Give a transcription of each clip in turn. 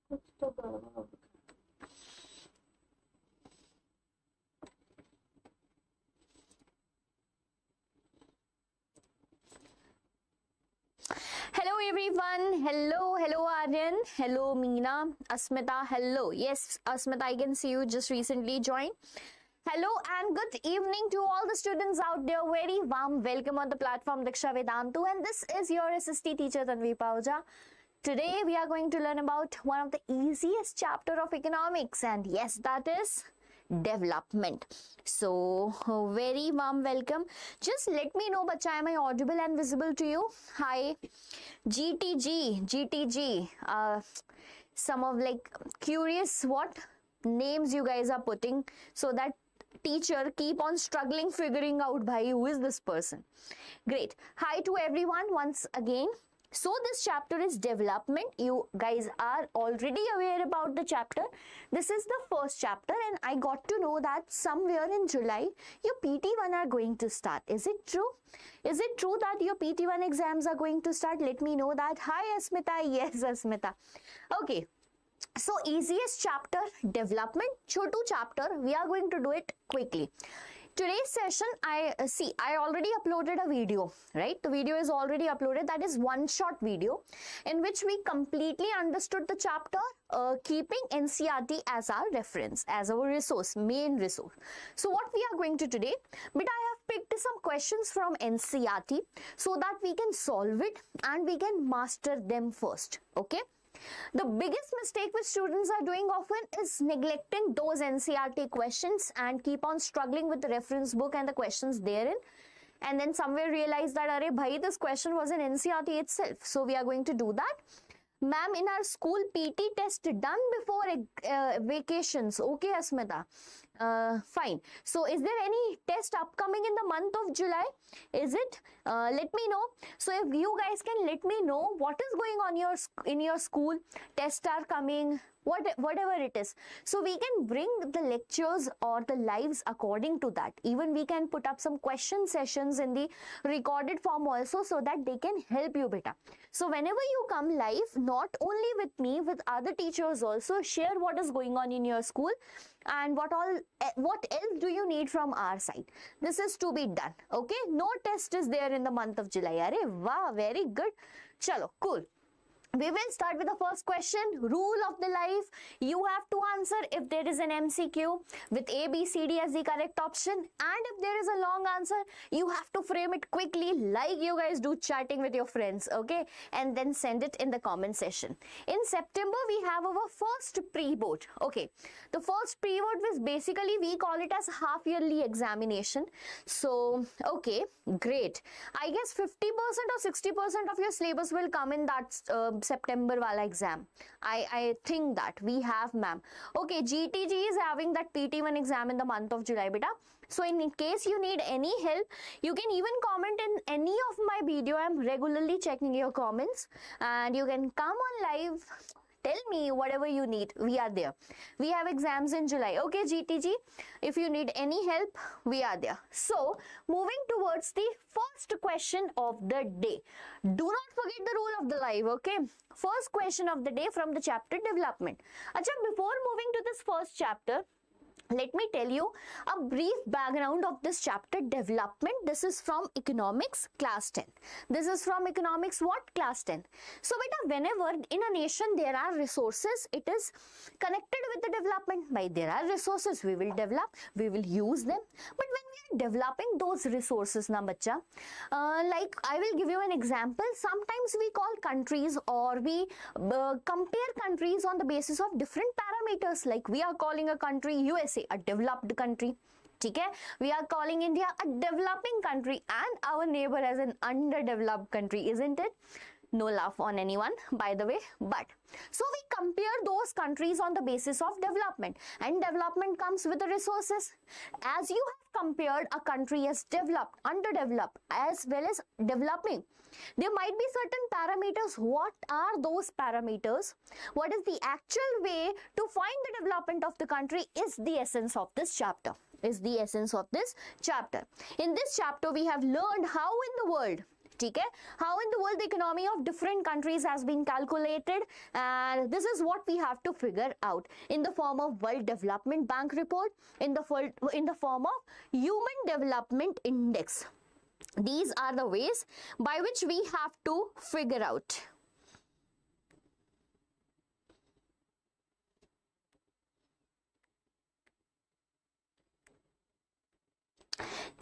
Hello everyone. Hello Aryan. Hello Meena. Asmita. Hello. Yes, Asmita, I can see you just recently joined. Hello and good evening to all the students out there. Very warm welcome on the platform Deeksha Vedantu, and this is your SST teacher Tanvi Mam. Today we are going to learn about one of the easiest chapter of economics, and yes, that is development. So very warm welcome. Just let me know, bacha, am I audible and visible to you? Hi GTG. Some of like curious what names you guys are putting, so that teacher keep on struggling figuring out bhai who is this person. Great. Hi to everyone once again. So this chapter is development. You guys are already aware about the chapter. This is the first chapter, and I got to know that somewhere in July your PT1 are going to start. Is it true? Is it true that your PT1 exams are going to start? Let me know that. Hi Asmita. Yes, Asmita. Okay. So easiest chapter, development, chotu chapter. We are going to do it quickly. Today's session, I already uploaded a video, right? The video is already uploaded. That is one short video in which we completely understood the chapter, keeping NCERT as our reference, as our resource, main resource. So what we are going to today, but I have picked some questions from NCERT so that we can solve it and we can master them first, okay? The biggest mistake which students are doing often is neglecting those NCERT questions and keep on struggling with the reference book and the questions therein, and then somewhere realize that arey bhai, this question was in NCERT itself. So we are going to do that. Ma'am, in our school PT test done before vacations. Okay, Asmita. Fine. So is there any test upcoming in the month of July? Is it? Let me know. So if you guys can let me know what is going on in your school, tests are coming, whatever it is, so we can bring the lectures or the lives according to that. Even we can put up some question sessions in the recorded form also, so that they can help you better. So whenever you come live, not only with me, with other teachers also, share what is going on in your school and what else do you need from our side. This is to be done. Okay, no test is there in the month of July. Arey wow, very good. Chalo, cool. We will start with the first question. Rule of the life. You have to answer if there is an MCQ with A, B, C, D as the correct option. And if there is a long answer, you have to frame it quickly like you guys do chatting with your friends. Okay. And then send it in the comment section. In September, we have our first pre-board. Okay. The first pre-board was basically, we call it as half yearly examination. So, okay. Great. I guess 50% or 60% of your syllabus will come in that September wala exam. I think that we have, ma'am. Okay, GTG is having that PT1 exam in the month of July, beta. So in case you need any help, you can even comment in any of my video. I'm regularly checking your comments, and you can come on live. Tell me whatever you need. We are there. We have exams in July. Okay, GTG. If you need any help, we are there. So, moving towards the first question of the day. Do not forget the rule of the life. Okay. First question of the day from the chapter development. Acha, before moving to this first chapter, let me tell you a brief background of this chapter, development. This is from economics class 10. This is from economics what? Class 10. So beta, whenever in a nation there are resources, it is connected with the development. By there are resources, we will develop, we will use them. But when we are developing those resources, na bacha, like I will give you an example. Sometimes we call countries, or we compare countries on the basis of different parameters. Like we are calling a country USA, a developed country. Okay? We are calling India a developing country, and our neighbor as an underdeveloped country, isn't it? No laugh on anyone, by the way. But so we compare those countries on the basis of development, and development comes with the resources. As you have compared a country as developed, underdeveloped, as well as developing, there might be certain parameters. What are those parameters? What is the actual way to find the development of the country is the essence of this chapter. In this chapter, we have learned how in the world ठीक है, how in the world the economy of different countries has been calculated, and this is what we have to figure out in the form of World Development Bank report, in the form of Human Development Index. These are the ways by which we have to figure out.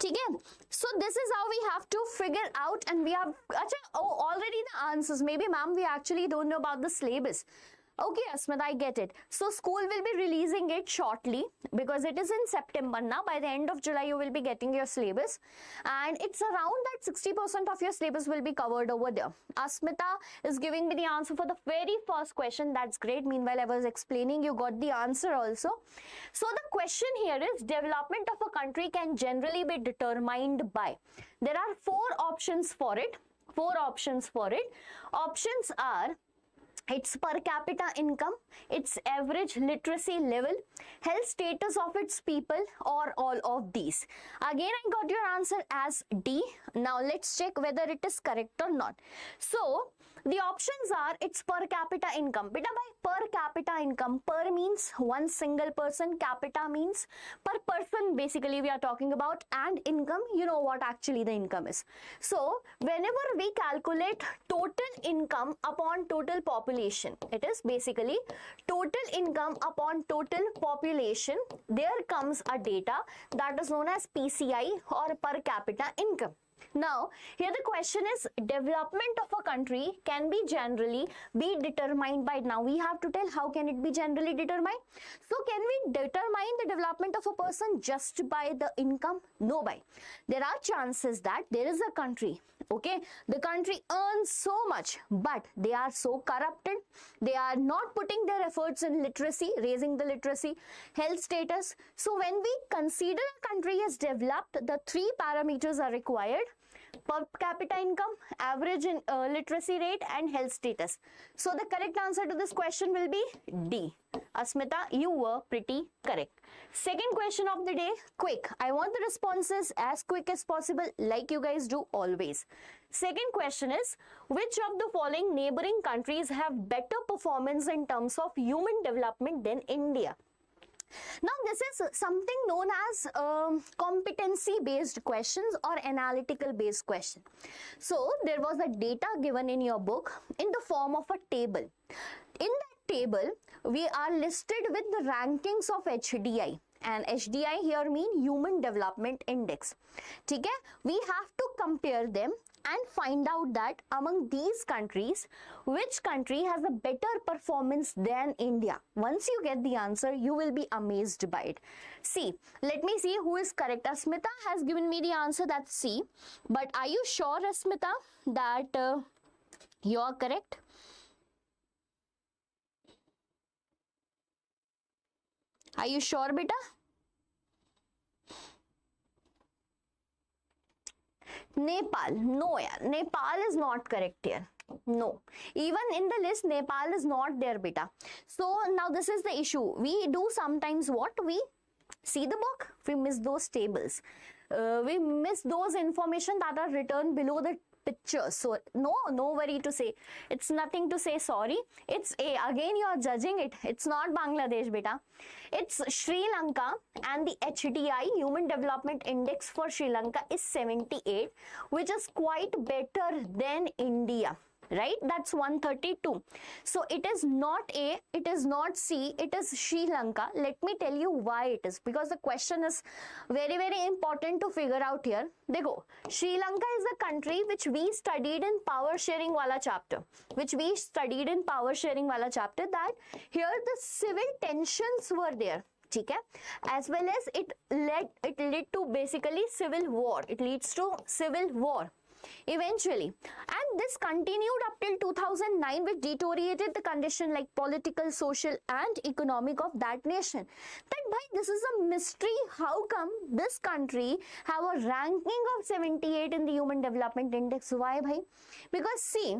ठीक है, so this is how we have to figure out, and we have already the answers. Maybe ma'am, we actually don't know about the syllabus. Okay, Asmita, I get it. So school will be releasing it shortly because it is in September now. By the end of July, you will be getting your syllabus, and it's around that 60% of your syllabus will be covered over there. Asmita is giving me the answer for the very first question. That's great. Meanwhile, I was explaining, you got the answer also. So the question here is, development of a country can generally be determined by. There are four options for it. Options are its per capita income, its average literacy level, health status of its people, or all of these. Again, I got your answer as D. Now let's check whether it is correct or not. So the options are its per capita income. Beta, by per capita income, per means one single person, capita means per person, basically we are talking about, and income, you know what actually the income is. So whenever we calculate total income upon total population, it is basically total income upon total population, there comes a data that is known as PCI, or per capita income. Now here the question is, development of a country can be generally be determined by. Now we have to tell how can it be generally determined. So can we determine the development of a person just by the income? No, by there are chances that there is a country, okay, the country earns so much, but they are so corrupted, they are not putting their efforts in literacy, raising the literacy, health status. So when we consider a country is developed, the three parameters are required: per capita income, average literacy rate, and health status. So the correct answer to this question will be D. Asmita, you were pretty correct. Second question of the day, quick. I want the responses as quick as possible, like you guys do always. Second question is, which of the following neighboring countries have better performance in terms of human development than India? Now this is something known as competency based questions or analytical based question. So there was a data given in your book in the form of a table. In that table, we are listed with the rankings of HDI, and HDI here mean Human Development Index. Okay? We have to compare them and find out that among these countries, which country has a better performance than India. Once you get the answer, you will be amazed by it. See, let me see who is correct. Asmita has given me the answer, that's C. But are you sure, Asmita, that you are correct? Are you sure, beta? Nepal, no, yaar. Nepal is not correct here. No, even in the list, Nepal is not there, beta. So now this is the issue. We do sometimes what? We see the book, we miss those tables. We miss those information that are written below the picture. So no worry to say. It's nothing to say sorry. It's A. Again, you are judging it. It's not Bangladesh, beta. It's Sri Lanka, and the HDI, Human Development Index for Sri Lanka, is 78, which is quite better than India. Right? That's 132. So it is not A, it is not C, it is Sri Lanka. Let me tell you why it is. Because the question is very, very important to figure out here. Dekho, Sri Lanka is a country which we studied in power sharing wala chapter. That here the civil tensions were there. Okay? As well as it led to basically civil war. It leads to civil war eventually, and this continued up till 2009, which deteriorated the condition like political, social and economic of that nation. That bhai, this is a mystery. How come this country have a ranking of 78 in the Human Development Index? Why bhai? Because see,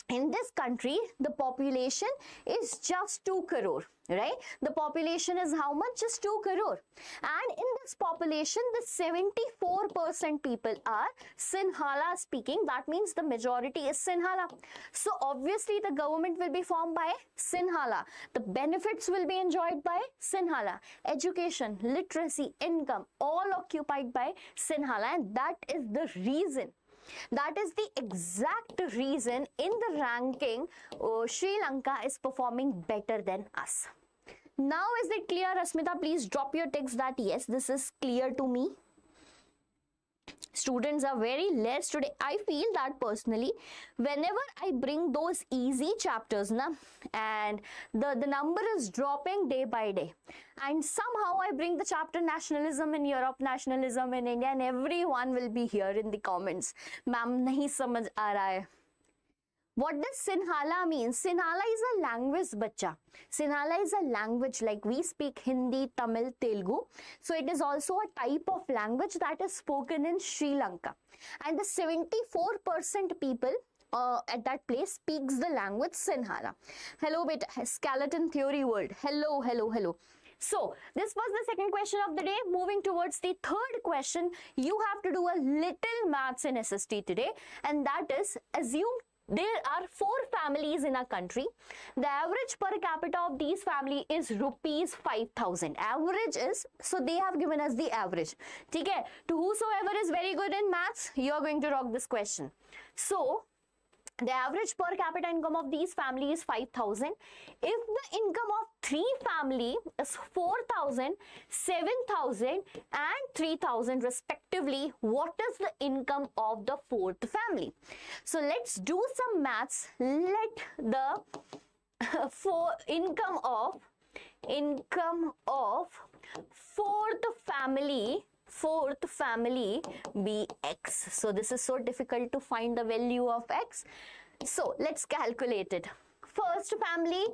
in this country, the population is just 2 crore, right? The population is how much? Just 2 crore. And in this population, the 74% people are Sinhala speaking. That means the majority is Sinhala. So obviously the government will be formed by Sinhala. The benefits will be enjoyed by Sinhala. Education, literacy, income, all occupied by Sinhala. And that is the reason. That is the exact reason in the ranking Sri Lanka is performing better than us. Now is it clear, Asmita? Please drop your text that yes, this is clear to me. Students are very less today. I feel that personally, whenever I bring those easy chapters, and the number is dropping day by day, and somehow I bring the chapter nationalism in Europe, nationalism in India, and everyone will be here in the comments. Ma'am, nahi samajh aa raha hai. What does Sinhala mean? Sinhala is a language, bacha. Sinhala is a language like we speak Hindi, Tamil, Telugu. So it is also a type of language that is spoken in Sri Lanka. And the 74% people at that place speaks the language Sinhala. Hello, beta. Skeleton theory world. Hello, hello, hello. So, this was the second question of the day. Moving towards the third question, you have to do a little maths in SST today. And that is, assume there are 4 families in a country. The average per capita of these family is rupees 5,000. Average is, so they have given us the average. Okay? To whosoever is very good in maths, you are going to rock this question. So, the average per capita income of these family is 5,000. If the income of 3 family is 4,000, 7,000 and 3,000 respectively, what is the income of the 4th family? So let's do some maths. Let the income of 4th family be X. So this is so difficult to find the value of X. So let's calculate it. First family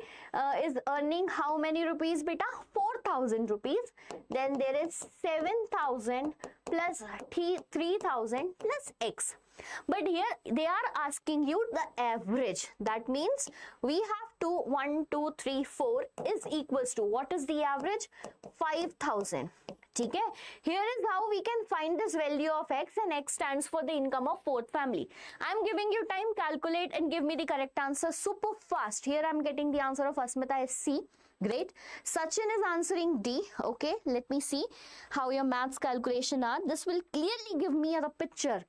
is earning how many rupees, beta? 4,000 rupees. Then there is 7,000 plus 3,000 plus X. But here they are asking you the average. That means we have to 1, 2, 3, 4 is equals to, what is the average? 5,000. Okay? Here is how we can find this value of X, and X stands for the income of 4th family. I am giving you time, calculate and give me the correct answer super fast. Here I am getting the answer of Asmita is C. Great. Sachin is answering D. Okay, let me see how your maths calculation are. This will clearly give me a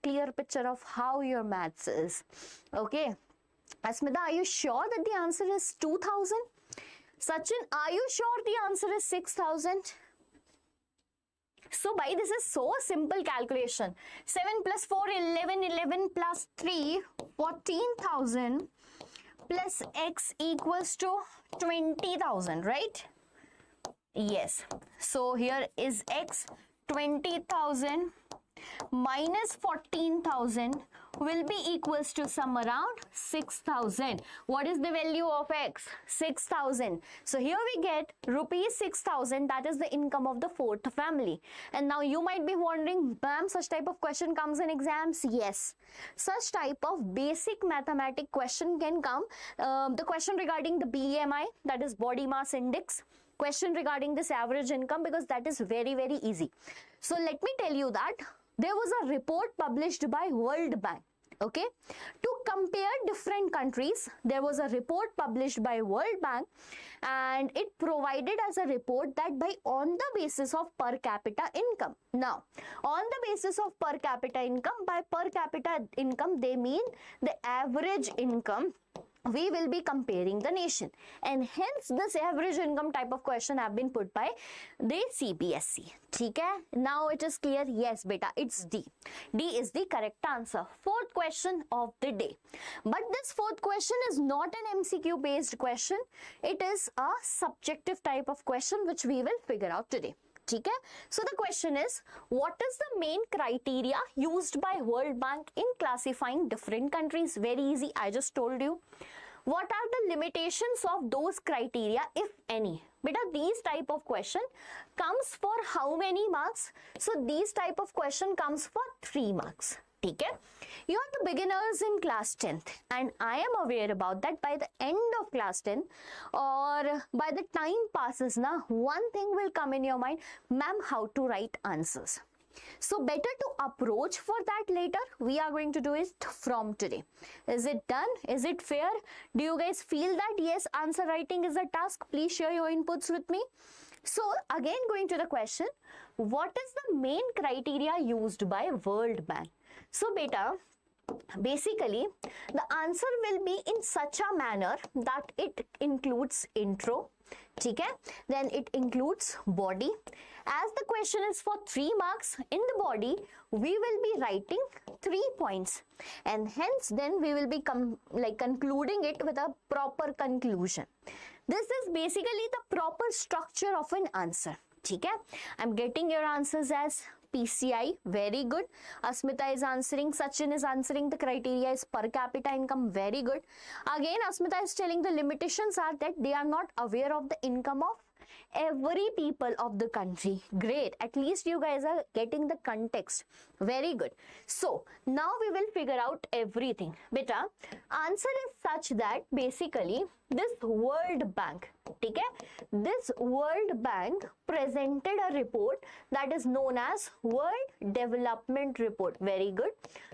clear picture of how your maths is. Okay. Asmita, are you sure that the answer is 2,000? Sachin, are you sure the answer is 6,000? So, by this is so simple calculation. 7 plus 4, 11, 11 plus 3, 14,000 plus X equals to 20,000, right? Yes. So, here is X, 20,000 minus 14,000 will be equals to some around 6,000. What is the value of X? 6,000. So here we get rupees 6,000. That is the income of the 4th family. And now you might be wondering, ma'am, such type of question comes in exams? Yes. Such type of basic mathematic question can come. The question regarding the BMI, that is body mass index. Question regarding this average income, because that is very, very easy. So let me tell you that there was a report published by World Bank. Okay, to compare different countries, there was a report published by World Bank, and it provided as a report that by on the basis of per capita income. Now, on the basis of per capita income, by per capita income they mean the average income. We will be comparing the nation, and hence this average income type of question have been put by the CBSE. Okay? Now it is clear. Yes, beta, it's D. D is the correct answer. 4th question of the day. But this 4th question is not an MCQ based question. It is a subjective type of question which we will figure out today. Okay? So the question is, what is the main criteria used by World Bank in classifying different countries? Very easy, I just told you. What are the limitations of those criteria, if any? Beta, these type of question comes for how many marks? So these type of question comes for 3 marks. ठीक है? You are the beginners in class 10th and I am aware about that by the end of class 10 or by the time passes na, one thing will come in your mind, ma'am, how to write answers. So better to approach for that later. We are going to do it from today. Is it done? Is it fair? Do you guys feel that yes, answer writing is a task? Please share your inputs with me. So again, going to the question, what is the main criteria used by World Bank? So beta, basically the answer will be in such a manner that it includes intro, ठीक है? Then it includes body. As the question is for 3 marks, in the body we will be writing 3 points and hence then we will be concluding it with a proper conclusion. This is basically the proper structure of an answer, ठीक है? I'm getting your answers as PCI, very good. Asmita is answering, Sachin is answering, the criteria is per capita income, very good. Again, Asmita is telling the limitations are that they are not aware of the income of every people of the country. Great, at least you guys are getting the context, very good. So now we will figure out everything. Beta, answer is such that basically this World Bank, ठीक है? This World Bank presented a report that is known as World Development Report, very good,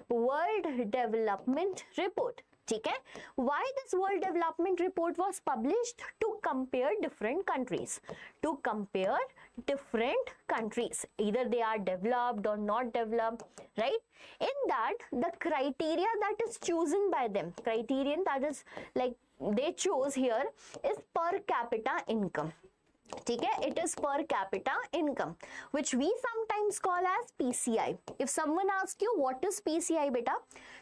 World Development Report, ठीक है? Why this World Development Report was published? To compare different countries, to compare different countries, either they are developed or not developed, right? In that, the criteria that is chosen by them, criterion that is like they chose here is per capita income. ठीक है? It is per capita income, which we sometimes call as PCI. If someone asks you what is PCI, beta,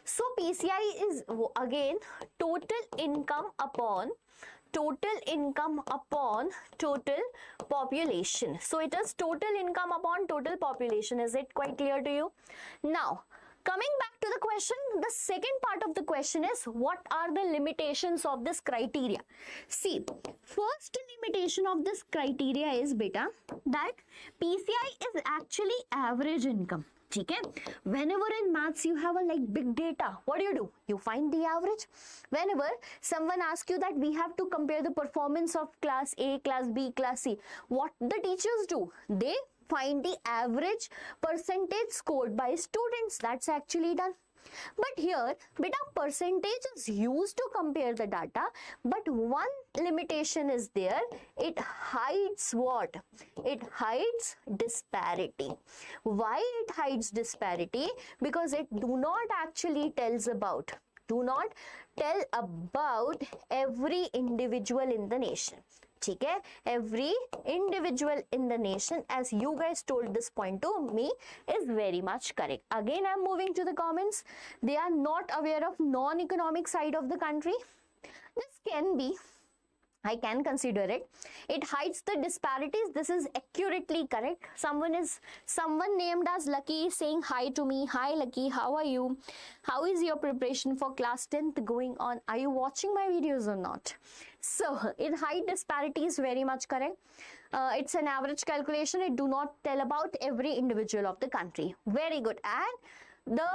so PCI is again total income upon total population. So it is total income upon total population. Is it quite clear to you? Now, coming back to the question, the second part of the question is what are the limitations of this criteria? See, first limitation of this criteria is beta that PCI is actually average income. ठीक है? Whenever in maths you have a big data, what do? You find the average. Whenever someone asks you that we have to compare the performance of class A, class B, class C, what the teachers do? They find the average percentage scored by students. That's actually done. But here, beta, percentage is used to compare the data, but one limitation is there. It hides what? It hides disparity. Why it hides disparity? Because it do not tell about every individual in the nation. ठीक है? Every individual in the nation, as you guys told this point to me, is very much correct. Again, I'm moving to the comments. They are not aware of non-economic side of the country. This can be, I can consider it. It hides the disparities. This is accurately correct. Someone named as Lucky saying hi to me. Hi Lucky, how are you? How is your preparation for class 10th going on? Are you watching my videos or not? So it hides disparities, very much correct. It's an average calculation. It do not tell about every individual of the country. Very good. And the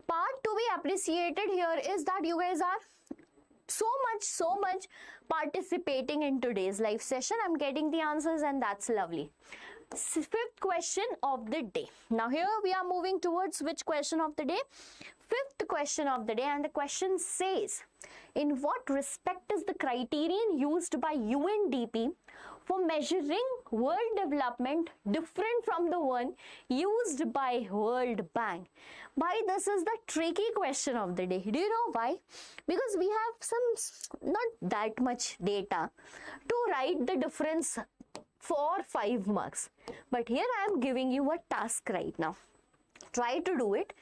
part to be appreciated here is that you guys are so much participating in today's live session. I'm getting the answers and that's lovely. Fifth question of the day. Now here we are moving towards which question of the day? Fifth question of the day, and the question says, in what respect is the criterion used by UNDP for measuring world development different from the one used by World Bank? Why this is the tricky question of the day? Do you know why? Because we have not that much data to write the difference for 5 marks. But here I am giving you a task right now. Try to do it.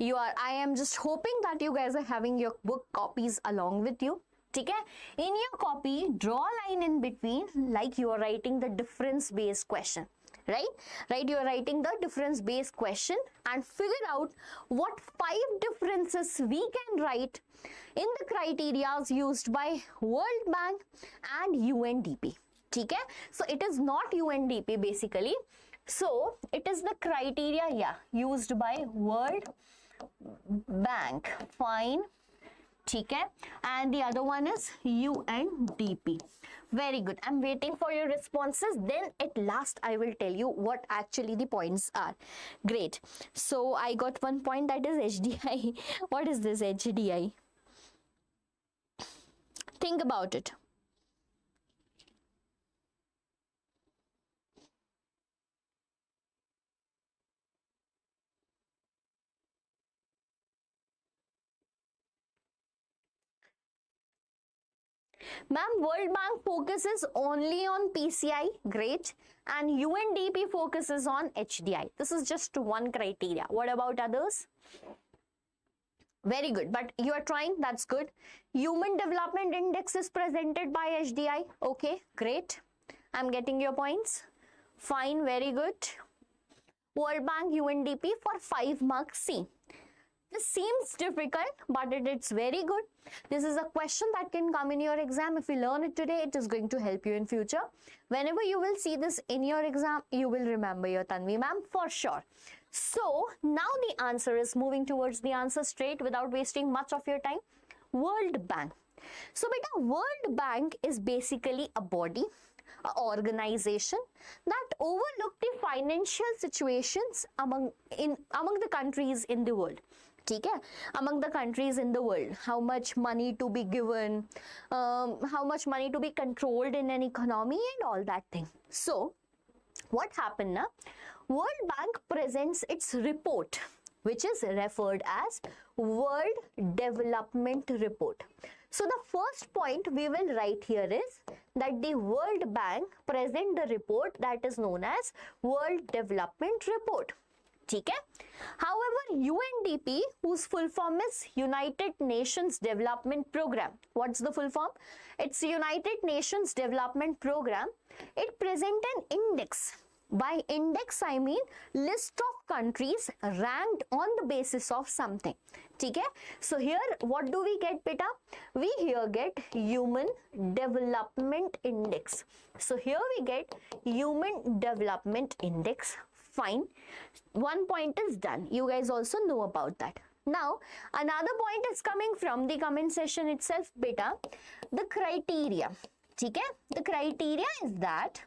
I am just hoping that you guys are having your book copies along with you. ठीक है? In your copy, draw a line in between like you are writing the difference-based question. Right? You are writing the difference-based question and figure out what 5 differences we can write in the criteria used by World Bank and UNDP. ठीक है? So it is not UNDP basically. So it is the criteria used by World Bank. Fine. ठीक है, and the other one is UNDP. Very good. I'm waiting for your responses. Then at last I will tell you what actually the points are. Great. So I got 1 point, that is HDI. What is this HDI? Think about it. Ma'am, World Bank focuses only on PCI, great, and UNDP focuses on HDI. This is just one criteria. What about others? Very good, but you are trying, that's good. Human Development Index is presented by HDI. Okay, great. I'm getting your points. Fine, very good. World Bank, UNDP for 5 marks C. This seems difficult, but it's very good. This is a question that can come in your exam. If you learn it today, it is going to help you in future. Whenever you will see this in your exam, you will remember your Tanvi ma'am for sure. So now the answer is moving towards the answer straight without wasting much of your time. World Bank. So beta, World Bank is basically a body, an organization that overlook the financial situations among the countries in the world. ठीक है, among the countries in the world, how much money to be given, how much money to be controlled in an economy and all that thing. So what happened now? World Bank presents its report, which is referred as World Development Report. So the first point we will write here is that the World Bank present the report that is known as World Development Report. ठीक है. However, UNDP, whose full form is United Nations Development Program. What's the full form? It's United Nations Development Program. It presents an index. By index, I mean list of countries ranked on the basis of something. ठीक है. So here, what do we get, beta? We here get Human Development Index. So here we get Human Development Index. Fine. 1 point is done. You guys also know about that. Now, another point is coming from the comment section itself, beta. The criteria. ठीक है? The criteria is that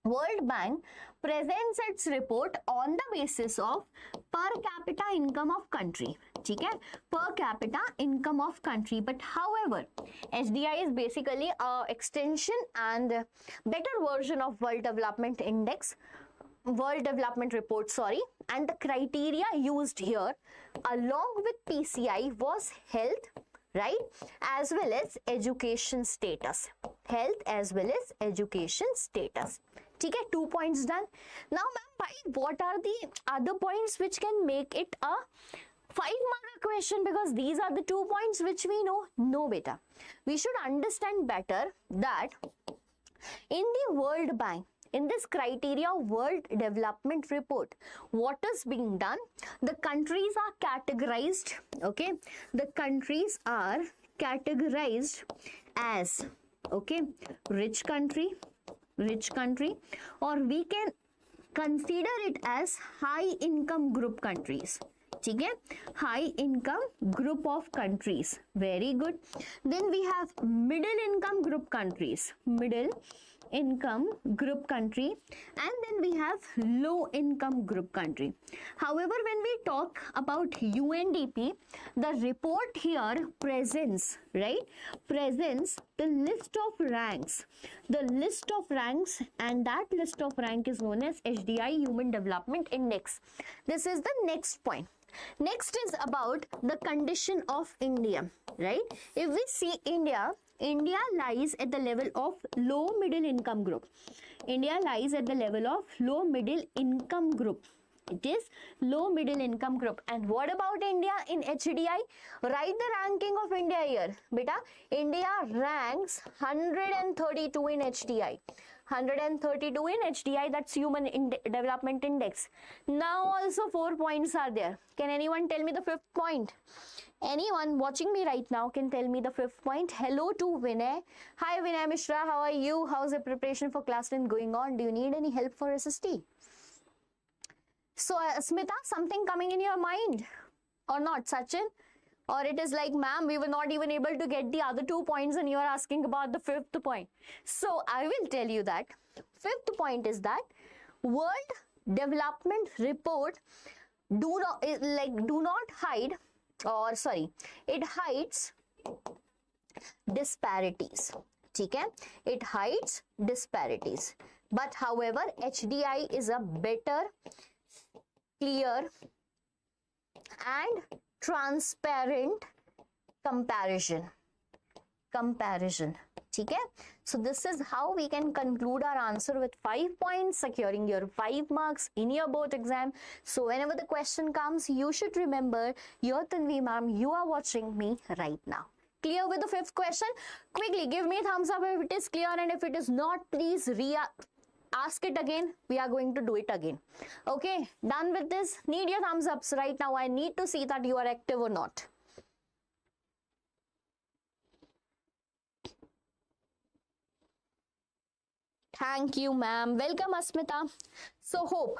World Bank presents its report on the basis of per capita income of country. ठीक है? Per capita income of country. But however, HDI is basically a extension and better version of World Development Index. World Development Report, sorry, and the criteria used here along with PCI was health, right, as well as education status. Health as well as education status. ठीक है, 2 points done. Now ma'am, what are the other points which can make it a 5-mark question? Because these are the 2 points which we know. No beta, we should understand better that in the World Bank, in this criteria World Development Report, what is being done? The countries are categorized, okay? The countries are categorized as, okay, rich country, or we can consider it as high income group countries. ठीक है, high income group of countries. Very good. Then we have middle income group countries, middle income group country, and then we have low income group country. However, when we talk about UNDP, the report here presents, right, presents the list of ranks, and that list of rank is known as HDI, Human Development Index. This is the next point. Next is about the condition of India, right? If we see India lies at the level of low middle income group. India lies at the level of low middle income group. It is low middle income group. And what about India in HDI? Write the ranking of India here. Beta, India ranks 132 in HDI. 132 in HDI, that's Human Development Index. Now also 4 points are there. Can anyone tell me the 5th point? Anyone watching me right now can tell me the 5th point. Hello to Vinay. Hi Vinay Mishra, how are you? How's the preparation for class 10 going on? Do you need any help for SST? So Smita, something coming in your mind? or not, Sachin? Or it is like, ma'am, we were not even able to get the other 2 points and you are asking about the 5th point. So I will tell you that 5th point is that World Development Report do not hide, or sorry, it hides disparities. Okay? It hides disparities. But however, HDI is a better, clear and transparent comparison. Okay? So this is how we can conclude our answer with 5 points, securing your 5 marks in your board exam. So whenever the question comes, you should remember, your Tanvi Mam, you are watching me right now. Clear with the 5th question? Quickly give me a thumbs up if it is clear, and if it is not, please ask it again. We are going to do it again. Okay, done with this? Need your thumbs ups right now. I need to see that you are active or not. Thank you, ma'am. Welcome, Asmita. So hope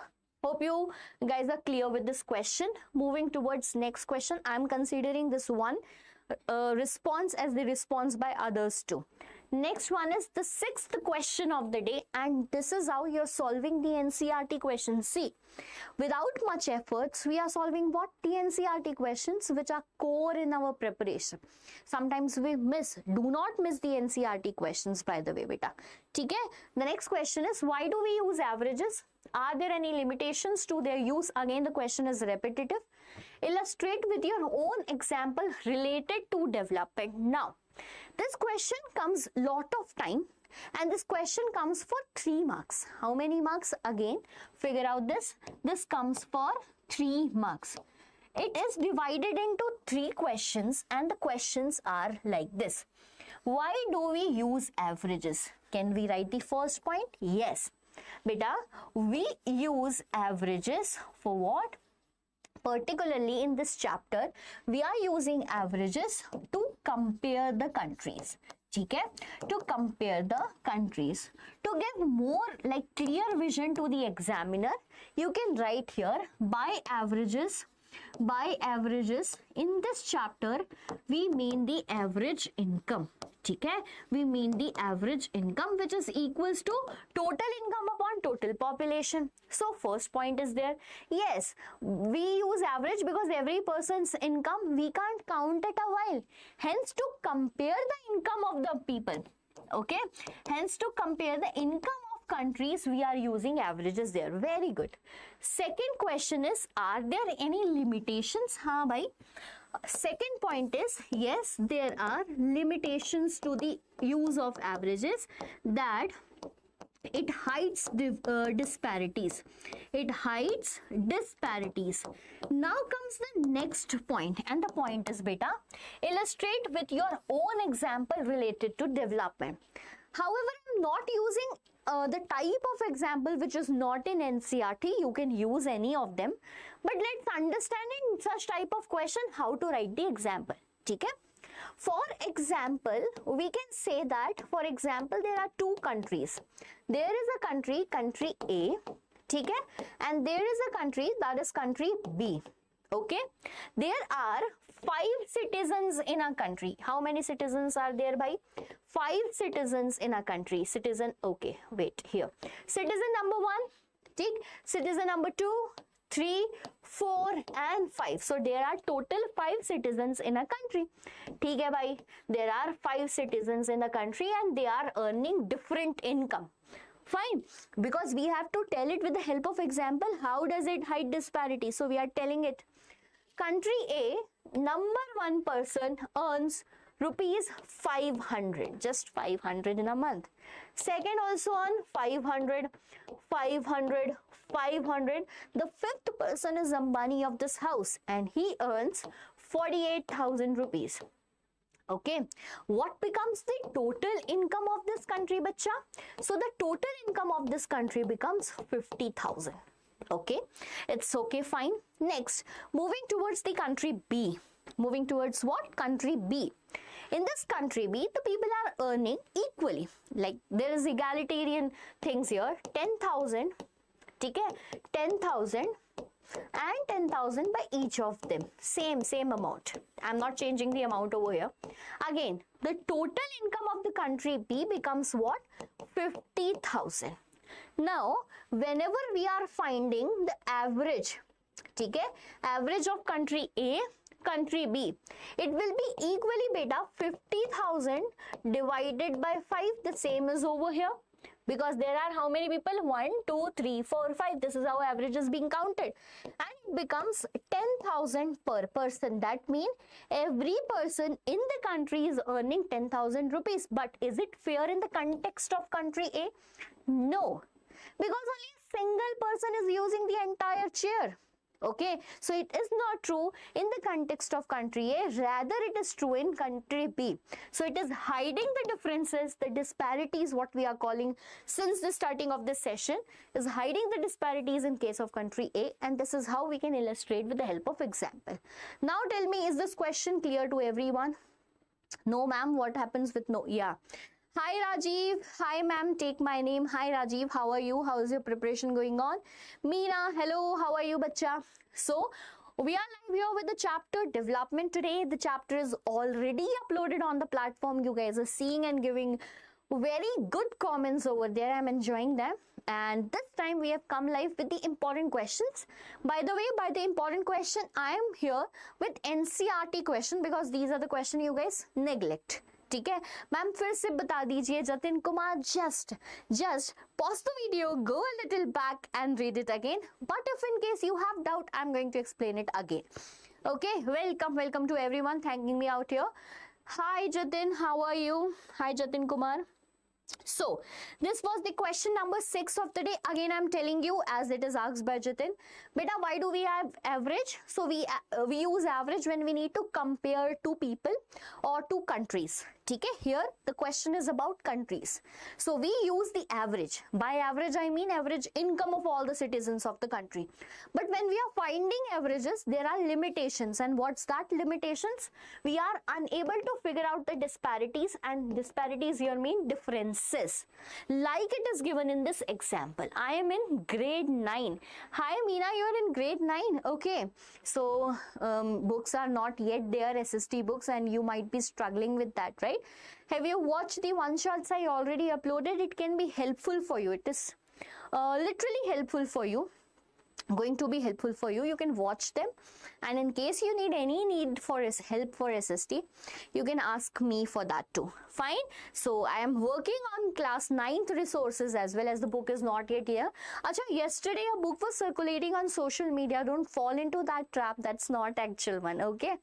you guys are clear with this question. Moving towards next question, I'm considering this one response as the response by others too. Next one is the 6th question of the day, and this is how you're solving the NCERT questions. See, without much efforts, we are solving what? The NCERT questions which are core in our preparation. Sometimes we miss. Do not miss the NCERT questions, by the way, beta. Okay? The next question is, why do we use averages? Are there any limitations to their use? Again, the question is repetitive. Illustrate with your own example related to development. Now, this question comes lot of time, and this question comes for 3 marks. How many marks? Again, figure out this. This comes for 3 marks. It is divided into 3 questions, and the questions are like this. Why do we use averages? Can we write the first point? Yes. Beta, we use averages for what? Particularly in this chapter, we are using averages to compare the countries. Okay? To compare the countries. To give more like clear vision to the examiner, you can write here by averages. By averages, in this chapter, we mean the average income. Okay? We mean the average income, which is equals to total income upon total population. So first point is there. Yes, we use average because every person's income we can't count at a while. Hence, to compare the income of the people. Okay? Hence, to compare the income of countries, we are using averages there. Very good. Second question is, are there any limitations? Haan bhai. Second point is, yes, there are limitations to the use of averages, that it hides disparities. It hides disparities. Now comes the next point, and the point is, beta, illustrate with your own example related to development. However, I'm not using the type of example which is not in NCERT. You can use any of them. But let's understand in such type of question how to write the example. Okay? For example, we can say that, for example, there are 2 countries. There is a country, country A, okay? And there is a country, that is country B. Okay? There are 5 citizens in a country. How many citizens are there by? 5 citizens in a country. Citizen, okay, wait here. Citizen number 1, take. Citizen number 2, 3, 4 and 5. So there are total 5 citizens in a country. ठीक है भाई, there are 5 citizens in the country and they are earning different income. Fine, because we have to tell it with the help of example. How does it hide disparity? So we are telling it. Country A, number 1 person earns rupees 500, just 500 in a month. Second also on 500, 500, 500. The 5th person is Ambani of this house and he earns 48,000 rupees. Okay, what becomes the total income of this country, bacha? So the total income of this country becomes 50,000. Okay, it's okay, fine. Next, moving towards the country B. Moving towards what? Country B. In this country B, the people are earning equally. Like there is egalitarian things here. 10,000, okay? 10,000, and 10,000 by each of them. Same amount. I'm not changing the amount over here. Again, the total income of the country B becomes what? 50,000. Now, whenever we are finding the average, okay, average of country A, country B, it will be equally beta 50,000 divided by 5, the same as over here. Because there are how many people? 1, 2, 3, 4, 5. This is how average is being counted. And it becomes 10,000 per person. That means every person in the country is earning 10,000 rupees. But is it fair in the context of country A? No. Because only a single person is using the entire chair. Okay, so it is not true in the context of country A, rather it is true in country B. So it is hiding the differences, the disparities, what we are calling since the starting of this session, is hiding the disparities in case of country A, and this is how we can illustrate with the help of example. Now tell me, is this question clear to everyone? No ma'am, what happens with no? Yeah. Hi Rajiv, hi ma'am, take my name. Hi Rajiv, how are you? How is your preparation going on? Meena, hello, how are you bacha? So, we are live here with the chapter development today. The chapter is already uploaded on the platform. You guys are seeing and giving very good comments over there. I'm enjoying them. And this time we have come live with the important questions. By the way, by the important question, I am here with NCERT question because these are the questions you guys neglect. ठीक है ma'am, फिर से बता दीजिए Jatin Kumar, just pause the video, go a little back and read it again. But if in case you have doubt, I'm going to explain it again. Okay, welcome to everyone thanking me out here. Hi Jatin, how are you? Hi Jatin Kumar. So this was the question number 6 of the day. Again I'm telling you, as it is asked by Jatin, beta, why do we have average? So we use average when we need to compare two people or two countries. Okay, here the question is about countries. So we use the average. By average I mean average income of all the citizens of the country. But when we are finding averages, there are limitations. And what's that limitations? We are unable to figure out the disparities, and disparities here mean differences. Like it is given in this example. I am in grade 9. Hi Meena, you are in grade 9. Okay. So books are not yet there, SST books, and you might be struggling with that, right? Have you watched the one shots I already uploaded? It can be helpful for you. It is literally helpful for you. Going to be helpful for you. You can watch them, and in case you need any need for help for SST, you can ask me for that too. Fine. So I am working on class 9th resources as well, as the book is not yet here. Acha, yesterday a book was circulating on social media. Don't fall into that trap. That's not actual one. Okay.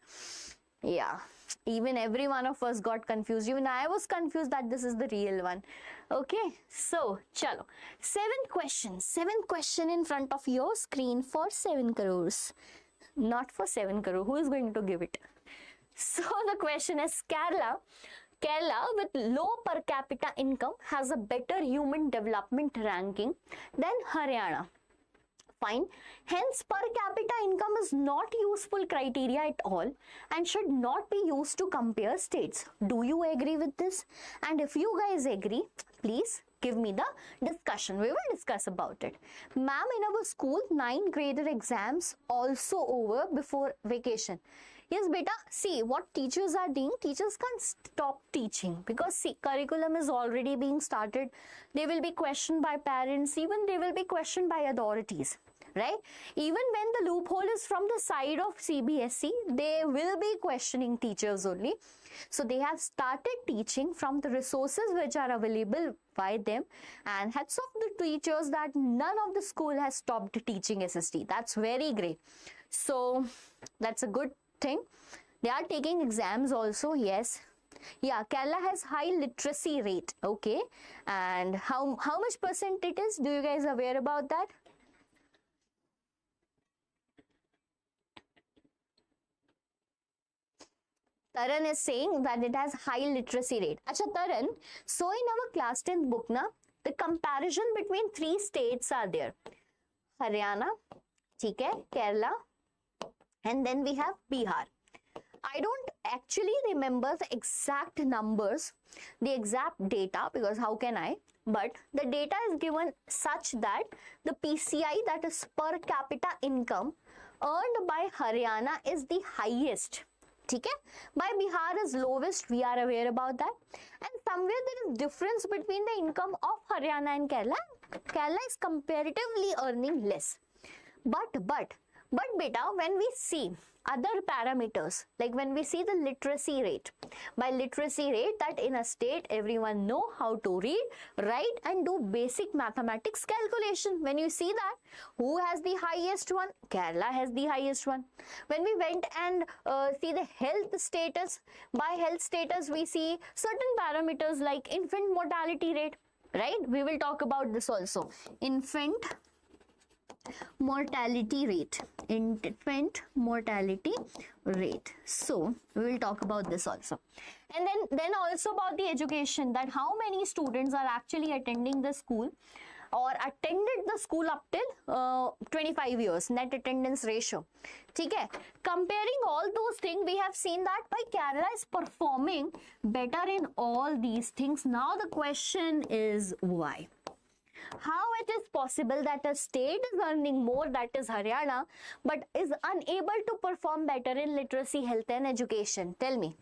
Yeah. Even every one of us got confused. Even I was confused that this is the real one. Okay, so chalo. 7th question in front of your screen for 7 crores. Not for 7 crore. Who is going to give it? So the question is, Kerala with low per capita income has a better human development ranking than Haryana. Fine. Hence, per capita income is not useful criteria at all and should not be used to compare states. Do you agree with this? And if you guys agree, please give me the discussion. We will discuss about it. Ma'am, in our school, 9th grader exams also over before vacation. Yes, beta, see what teachers are doing. Teachers can't stop teaching because see, curriculum is already being started. They will be questioned by parents, even they will be questioned by authorities. Right? Even when the loophole is from the side of CBSE, they will be questioning teachers only. So they have started teaching from the resources which are available by them, and hats off the teachers that none of the school has stopped teaching SST. That's very great. So that's a good thing. They are taking exams also, yes. Yeah, Kerala has high literacy rate. Okay. And how much percent it is? Do you guys aware about that? Taran is saying that it has high literacy rate. Acha Taran, so in our class 10th book na, the comparison between 3 states are there. Haryana, theek hai, Kerala, and then we have Bihar. I don't actually remember the exact numbers, the exact data, because how can I? But the data is given such that the PCI, that is per capita income, earned by Haryana is the highest. Okay? By Bihar is lowest, we are aware about that. And somewhere there is difference between the income of Haryana and Kerala. Kerala is comparatively earning less. But beta, when we see other parameters, like when we see the literacy rate, by literacy rate, that in a state everyone know how to read, write and do basic mathematics calculation. When you see that, who has the highest one? Kerala has the highest one. When we went and see the health status, by health status we see certain parameters like infant mortality rate, right? We will talk about this also. Infant mortality rate, infant mortality rate. So we will talk about this also. And then also about the education, that how many students are actually attending the school or attended the school up till 25 years, net attendance ratio. Okay? Comparing all those things, we have seen that by Kerala is performing better in all these things. Now the question is why? How it is possible that a state is earning more, that is Haryana, but is unable to perform better in literacy, health and education? Tell me.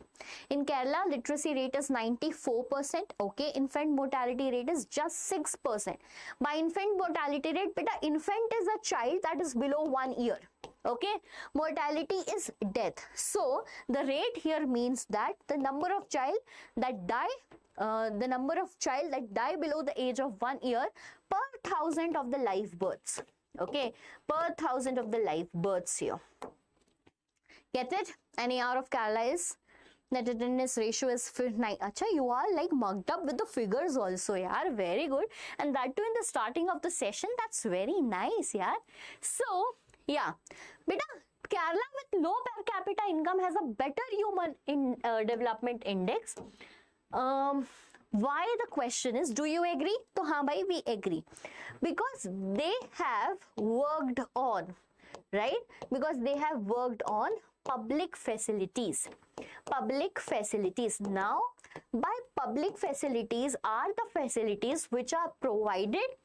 In Kerala, literacy rate is 94%. Okay, infant mortality rate is just 6%. By infant mortality rate, beta, infant is a child that is below 1 year. Okay, mortality is death. So the rate here means that the number of child that die below the age of 1 year per 1,000 of the live births. Okay, per 1,000 of the live births here. Get it? And AR of Kerala is net attendance ratio is 9. Acha, you are like mugged up with the figures also, yeah. Very good. And that too in the starting of the session. That's very nice, yeah. So, yeah. Beta, Kerala with low per capita income has a better human development index. Why? The question is, do you agree? So, haan bhai, we agree. Because they have worked on, right? Because they have worked on public facilities. Public facilities. Now, by public facilities are the facilities which are provided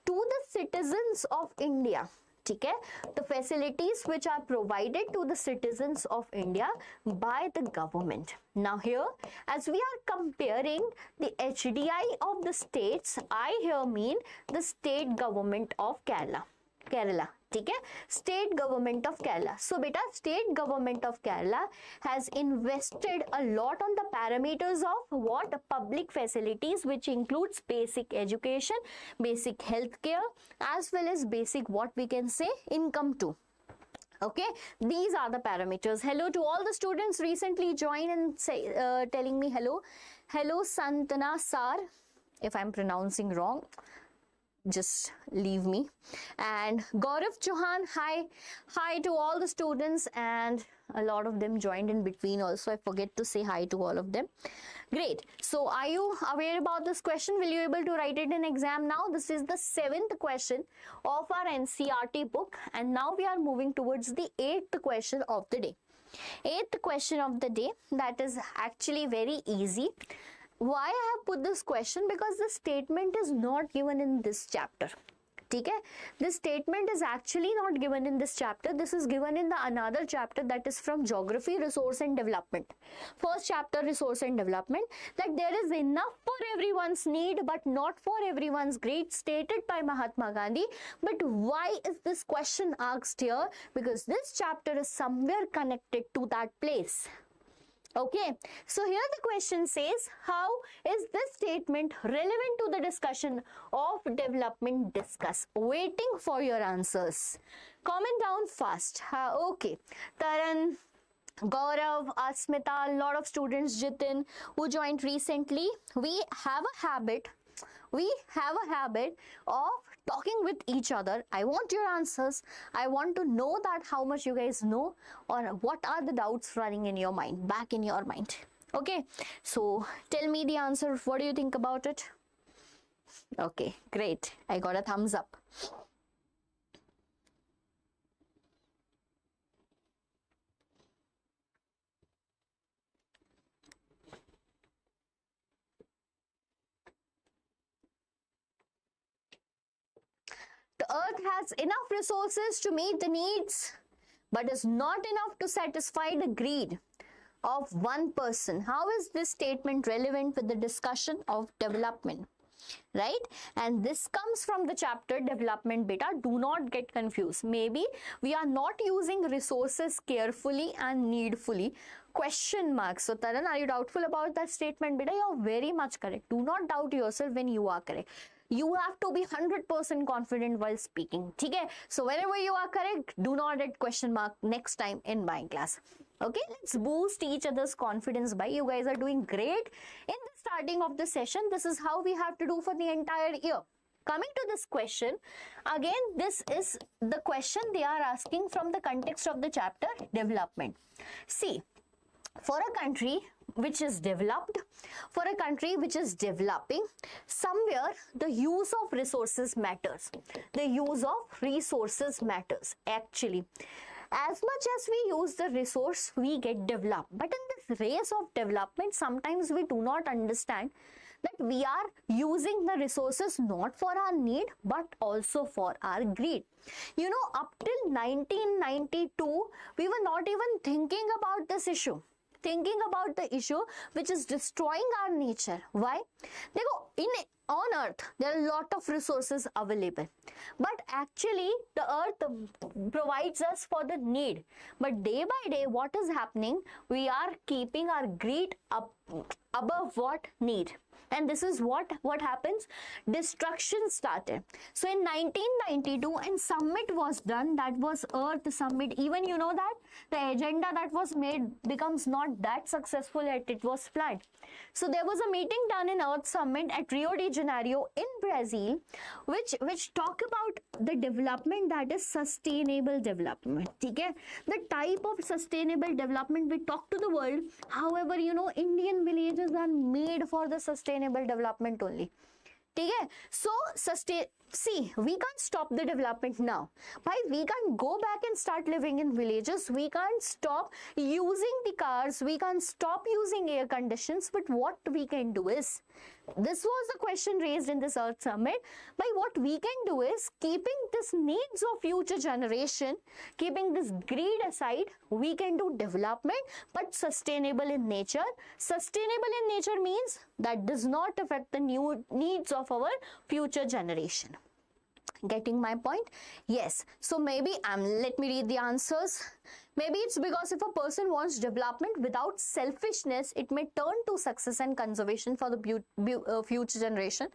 to the citizens of India. Okay? The facilities which are provided to the citizens of India by the government. Now here, as we are comparing the HDI of the states, I here mean the state government of Kerala. Okay? State government of Kerala. So beta, state government of Kerala has invested a lot on the parameters of what? Public facilities, which includes basic education, basic healthcare, as well as basic, what we can say, income too. Okay, these are the parameters. Hello to all the students recently joined and say, telling me hello. Hello Santana Sar, if I'm pronouncing wrong, just leave me. And Gaurav Chauhan, hi to all the students, and a lot of them joined in between also. I forget to say hi to all of them. Great. So are you aware about this question? Will you able to write it in exam now? This is the 7th question of our NCERT book, and now we are moving towards the 8th question of the day. 8th question of the day, that is actually very easy. Why I have put this question? Because the statement is not given in this chapter. Okay? This statement is actually not given in this chapter. This is given in the another chapter, that is from Geography, Resource and Development. First chapter, Resource and Development, that there is enough for everyone's need but not for everyone's greed, stated by Mahatma Gandhi. But why is this question asked here? Because this chapter is somewhere connected to that place. Okay, so here the question says, how is this statement relevant to the discussion of development discussed? Waiting for your answers. Comment down fast. Okay, Taran, Gaurav, Asmita, a lot of students, Jitin, who joined recently. We have a habit of talking with each other. I want your answers. I want to know that how much you guys know, or what are the doubts running in your mind, back in your mind. Okay, so tell me the answer. What do you think about it? Okay, great. I got a thumbs up. earth has enough resources to meet the needs but is not enough to satisfy the greed of one person. How is this statement relevant with the discussion of development? Right? And this comes from the chapter development beta. Do not get confused. Maybe we are not using resources carefully and needfully. Question mark. So Taran, are you doubtful about that statement beta? You are very much correct. Do not doubt yourself when you are correct. You have to be 100% confident while speaking. Okay? So whenever you are correct, do not add question mark next time in my class. Okay, let's boost each other's confidence by. You guys are doing great in the starting of the session. This is how we have to do for the entire year. Coming to this question, again, this is the question they are asking from the context of the chapter development. See, for a country which is developed, for a country which is developing, somewhere the use of resources matters. The use of resources matters actually. As much as we use the resource, we get developed. But in this race of development, sometimes we do not understand that we are using the resources not for our need, but also for our greed. You know, up till 1992, we were not even thinking about this issue. Thinking about the issue which is destroying our nature. Why? On earth, there are a lot of resources available. But actually, the earth provides us for the need. But day by day, what is happening? We are keeping our greed above what need. And this is what happens. Destruction started. So in 1992, and summit was done. That was Earth Summit. Even you know that the agenda that was made becomes not that successful yet it was planned. So there was a meeting done in Earth Summit at Rio de Janeiro in Brazil, which talk about the development that is sustainable development. Okay? The type of sustainable development we talk to the world. However, you know, Indian villages are made for the sustainable development only. Okay? So, see, we can't stop the development now. We can't go back and start living in villages. We can't stop using the cars. We can't stop using air conditions. But what we can do is, this was the question raised in this Earth Summit. What we can do is, keeping this needs of future generation, keeping this greed aside, we can do development, but sustainable in nature. Sustainable in nature means that does not affect the new needs of our future generation. Getting my point? Yes. So maybe let me read the answers. Maybe it's because if a person wants development without selfishness, it may turn to success and conservation for the future generation.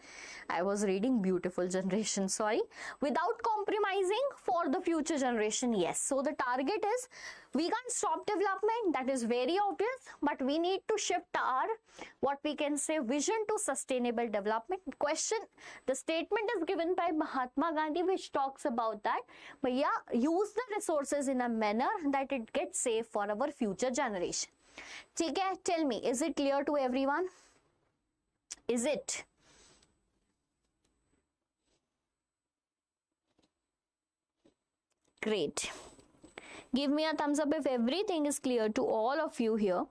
I was reading beautiful generation, sorry. Without compromising for the future generation, yes. So the target is, we can't stop development, that is very obvious, but we need to shift our, what we can say, vision to sustainable development. Question, the statement is given by Mahatma Gandhi, which talks about that. But yeah, use the resources in a manner that it gets safe for our future generation. Okay, tell me, is it clear to everyone? Is it? Great. Give me a thumbs up if everything is clear to all of you here.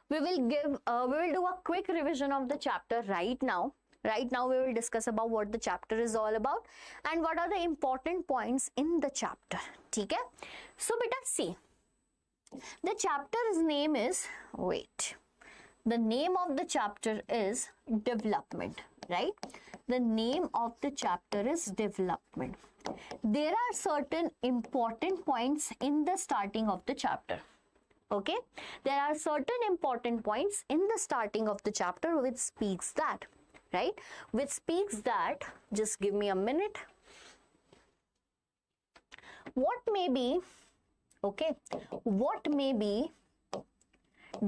We will do a quick revision of the chapter right now. Right now we will discuss about what the chapter is all about and what are the important points in the chapter. Okay? So beta, see, the chapter's name is, the name of the chapter is development, right? The name of the chapter is development. There are certain important points in the starting of the chapter. Okay, there are certain important points in the starting of the chapter which speaks that, right? Which speaks that, just give me a minute. What may be, okay, what may be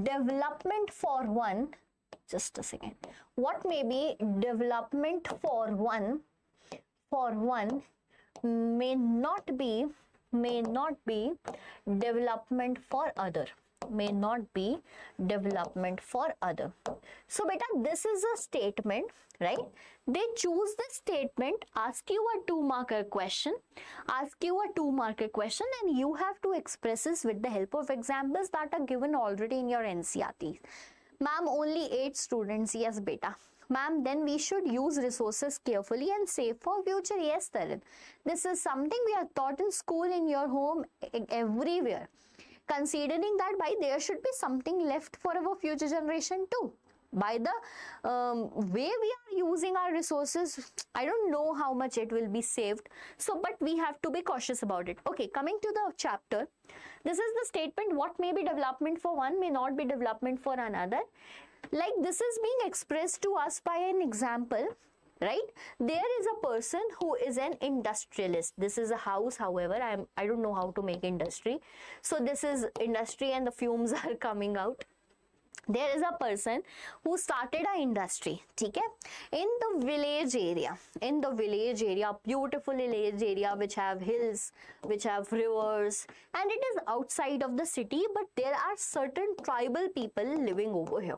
development for one, just a second, what may be development for one may not be development for other, may not be development for other. So beta, this is a statement, right? They choose the statement, ask you a 2-marker question, and you have to express this with the help of examples that are given already in your NCERT. Ma'am, only 8 students. Yes, beta. Ma'am, then we should use resources carefully and save for future. Yes, Taran. This is something we are taught in school, in your home, everywhere. Considering that by there should be something left for our future generation too. By the way we are using our resources, I don't know how much it will be saved. So, but we have to be cautious about it. Okay, coming to the chapter. This is the statement, what may be development for one may not be development for another. Like this is being expressed to us by an example, right? There is a person who is an industrialist. This is a house, however, I don't know how to make industry. So this is industry and the fumes are coming out. There is a person who started an industry, okay, in the village area, beautiful village area which have hills, which have rivers, and it is outside of the city, but there are certain tribal people living over here.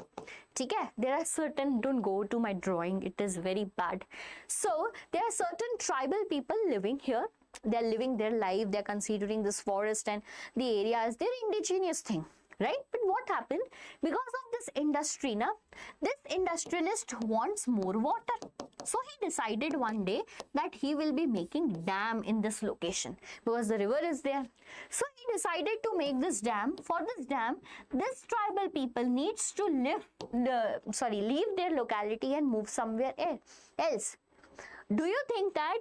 Okay, there are certain, don't go to my drawing, it is very bad. So there are certain tribal people living here. They are living their life, they are considering this forest and the area as their indigenous thing. Right? But what happened? Because of this industry, this industrialist wants more water. So he decided one day that he will be making dam in this location because the river is there. So he decided to make this dam. For this dam, this tribal people needs to leave their locality and move somewhere else. Do you think that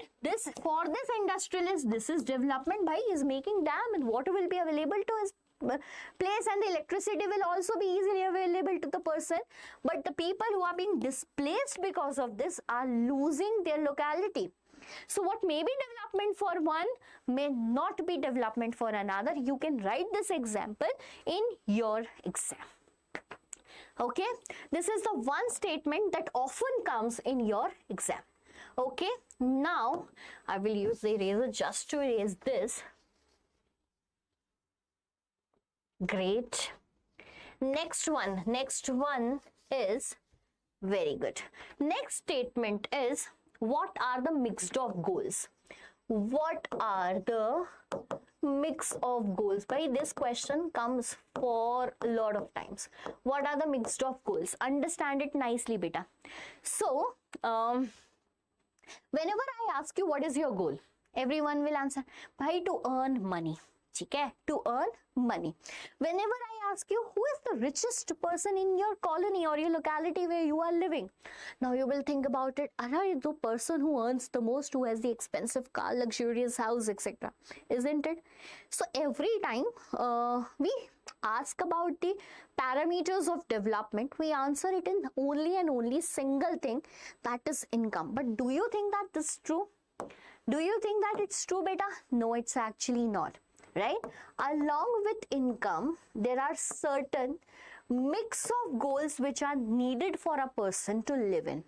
for this industrialist, this is development? By he is making dam and water will be available to his place and the electricity will also be easily available to the person, but the people who are being displaced because of this are losing their locality. So what may be development for one may not be development for another. You can write this example in your exam. Okay, this is the one statement that often comes in your exam. Okay, now I will use the eraser just to erase this. Great. Next one is very good. Next statement is, what are the mixed of goals? What are the mix of goals? By this question comes for a lot of times. What are the mixed of goals? Understand it nicely, beta. So, whenever I ask you what is your goal, everyone will answer, bhai, to earn money. Okay, to earn money. Whenever I ask you who is the richest person in your colony or your locality where you are living, now you will think about it. The person who earns the most, who has the expensive car, luxurious house, etc. Isn't it? So every time we ask about the parameters of development, we answer it in only and only single thing, that is income. But do you think that this is true? Do you think that it's true, beta? No, it's actually not. Right? Along with income, there are certain mix of goals which are needed for a person to live in.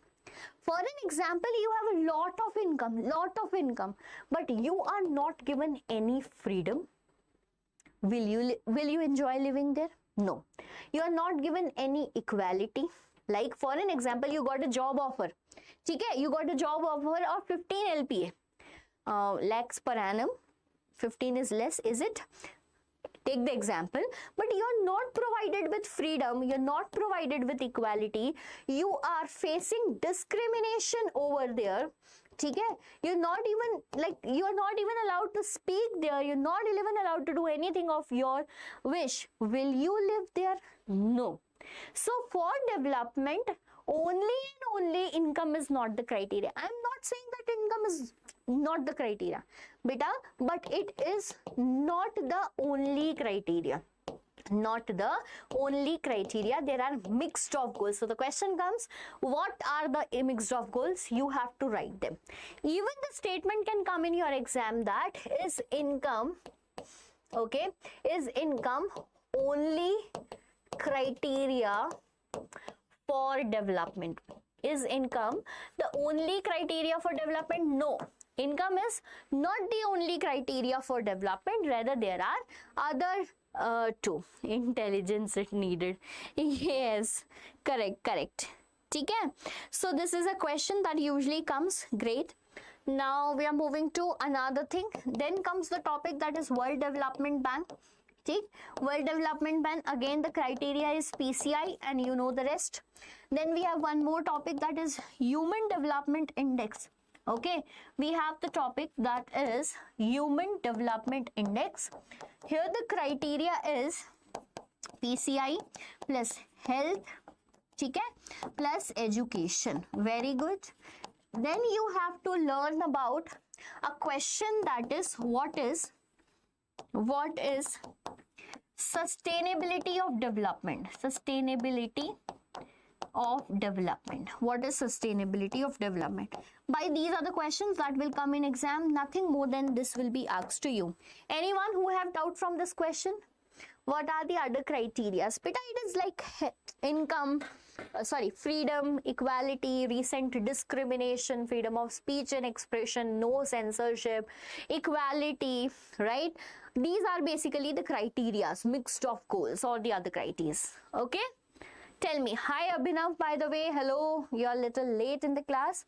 For an example, you have a lot of income, but you are not given any freedom. Will you enjoy living there? No. You are not given any equality. Like for an example, you got a job offer. Okay? You got a job offer of 15 LPA, lakhs per annum. 15 is less, is it? Take the example, but you are not provided with freedom, you are not provided with equality, you are facing discrimination over there. Okay? You are not even allowed to speak there, you're not even allowed to do anything of your wish. Will you live there? No. So for development, only and only income is not the criteria. I'm not saying that income is not the criteria, beta, but it is not the only criteria. Not the only criteria. There are mixed of goals. So the question comes, what are the mixed of goals? You have to write them. Even the statement can come in your exam that is income, okay, is income only criteria for development? Is income the only criteria for development? No. Income is not the only criteria for development. Rather, there are other two. Intelligence is needed. Yes, correct. Okay. So this is a question that usually comes. Great. Now we are moving to another thing. Then comes the topic that is World Development Bank. ठीक. World Development Bank, again the criteria is PCI and you know the rest. Then we have one more topic, that is Human Development Index. Okay, we have the topic that is Human Development Index. Here the criteria is PCI plus health, ठीक है, plus education. Very good. Then you have to learn about a question, that is what is sustainability of development. Sustainability of development. What is sustainability of development? By these are the questions that will come in exam. Nothing more than this will be asked to you. Anyone who have doubt from this question? What are the other criteria? Beta, it is like income, freedom, equality, recent discrimination, freedom of speech and expression, no censorship, equality, right? These are basically the criteria, mixed of goals or the other criteria. Okay? Tell me. Hi Abhinav, by the way. Hello. You're a little late in the class.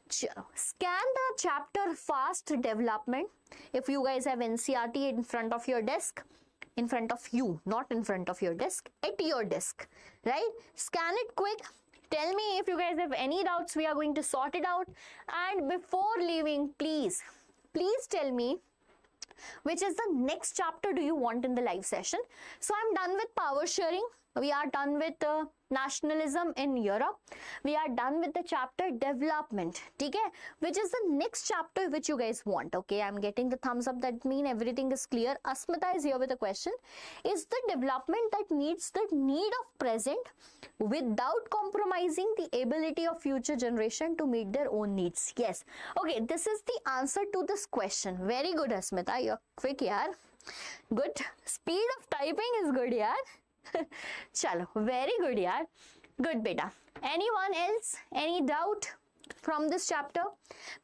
Scan the chapter fast development. If you guys have NCERT in front of your desk, in front of you, not in front of your desk, at your desk, right? Scan it quick. Tell me if you guys have any doubts. We are going to sort it out. And before leaving, please tell me which is the next chapter do you want in the live session. So I'm done with power sharing. We are done with nationalism in Europe. We are done with the chapter development. Okay? Which is the next chapter which you guys want. Okay, I'm getting the thumbs up. That means everything is clear. Asmita is here with a question. Is the development that meets the need of present without compromising the ability of future generation to meet their own needs? Yes. Okay, this is the answer to this question. Very good, Asmita. You're quick, yaar. Good. Speed of typing is good, yaar. Chalo, very good, yaar. Good, beta. Anyone else? Any doubt from this chapter?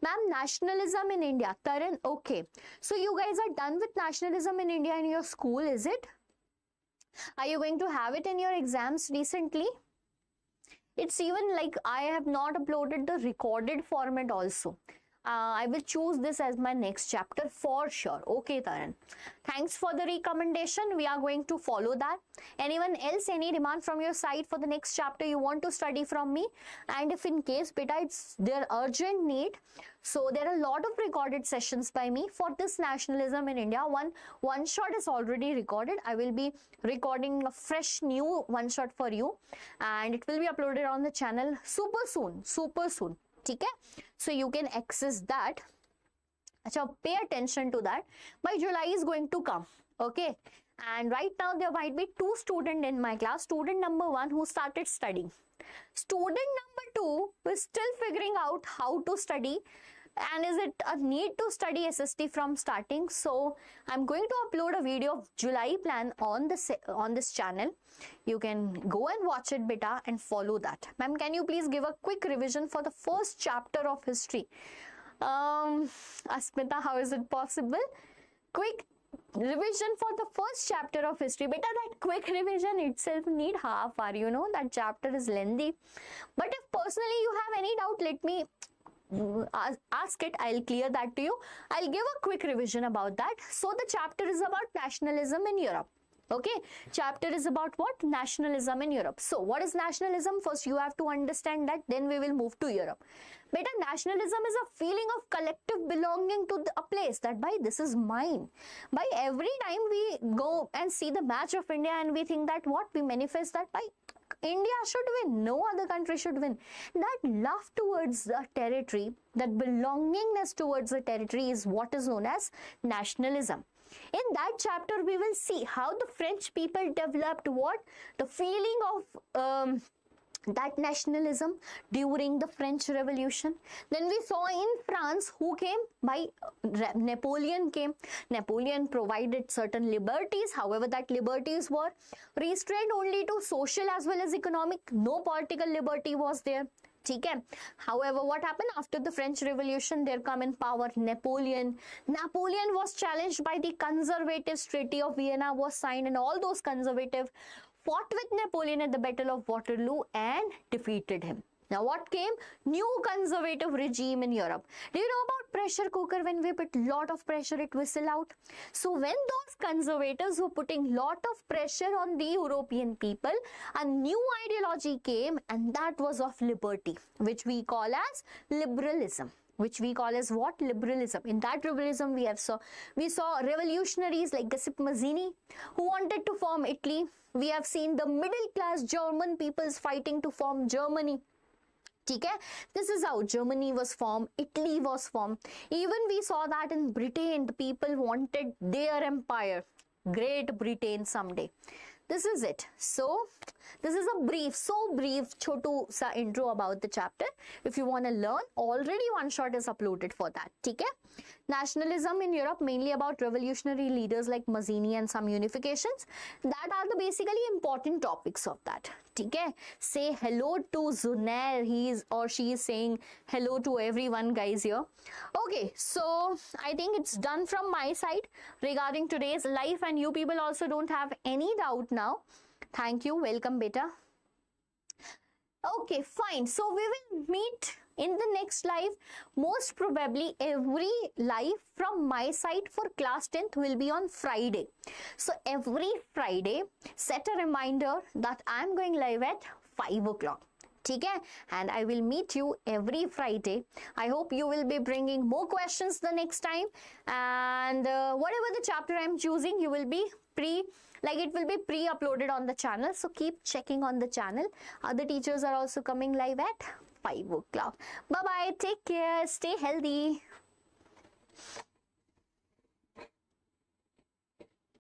Ma'am, nationalism in India. Taran, okay. So you guys are done with nationalism in India in your school, is it? Are you going to have it in your exams recently? It's even like I have not uploaded the recorded format also. I will choose this as my next chapter for sure. Okay, Taran. Thanks for the recommendation. We are going to follow that. Anyone else, any demand from your side for the next chapter you want to study from me? And if in case, beta, it's their urgent need. So there are a lot of recorded sessions by me for this nationalism in India. One shot is already recorded. I will be recording a fresh new one shot for you. And it will be uploaded on the channel super soon. Super soon. Okay? So you can access that. Achha, pay attention to that. By July is going to come. Okay. And right now there might be 2 students in my class. Student number 1 who started studying. Student number 2 is still figuring out how to study. And is it a need to study SST from starting? So I'm going to upload a video of July plan on this channel. You can go and watch it, beta, and follow that. Ma'am, can you please give a quick revision for the first chapter of history? Asmita, how is it possible? Quick revision for the first chapter of history. Beta, that quick revision itself need half hour. You know, that chapter is lengthy. But if personally you have any doubt, let me ask it. I'll clear that to you. I'll give a quick revision about that. So the chapter is about nationalism in Europe. Okay, chapter is about what? Nationalism in Europe. So what is nationalism? First you have to understand that, then we will move to Europe. Beta, nationalism is a feeling of collective belonging to a place, that by this is mine. By every time we go and see the match of India and we think that what? We manifest that by India should win, no other country should win. That love towards the territory, that belongingness towards the territory is what is known as nationalism. In that chapter, we will see how the French people developed what? The feeling of that nationalism during the French Revolution. Then we saw in France who came by Napoleon came. Napoleon provided certain liberties. However, that liberties were restrained only to social as well as economic. No political liberty was there. Okay. However, what happened after the French Revolution? There come in power Napoleon. Napoleon was challenged by the conservative Treaty of Vienna was signed, and all those conservative fought with Napoleon at the Battle of Waterloo and defeated him. Now what came? New conservative regime in Europe. Do you know about pressure cooker? When we put lot of pressure, it whistle out. So when those conservators were putting lot of pressure on the European people, a new ideology came, and that was of liberty, which we call as liberalism. Which we call as what? Liberalism. In that liberalism, we saw revolutionaries like Giuseppe Mazzini, who wanted to form Italy. We have seen the middle class German peoples fighting to form Germany. Okay? This is how Germany was formed, Italy was formed. Even we saw that in Britain, the people wanted their empire, Great Britain someday. This is it. So, this is a brief, chotu sa intro about the chapter. If you want to learn, already one shot is uploaded for that. Okay? Nationalism in Europe, mainly about revolutionary leaders like Mazzini and some unifications. That are the basically important topics of that. Okay? Say hello to Zunair. He is or she is saying hello to everyone, guys, here. Okay, so I think it's done from my side regarding today's life, and you people also don't have any doubt now. Thank you. Welcome, beta. Okay, fine. So we will meet in the next live. Most probably every live from my side for class 10th will be on Friday. So every Friday, set a reminder that I am going live at 5 o'clock. Okay? And I will meet you every Friday. I hope you will be bringing more questions the next time. And whatever the chapter I am choosing, you will be it will be pre-uploaded on the channel. So keep checking on the channel. Other teachers are also coming live at 5 o'clock. Bye-bye. Take care. Stay healthy.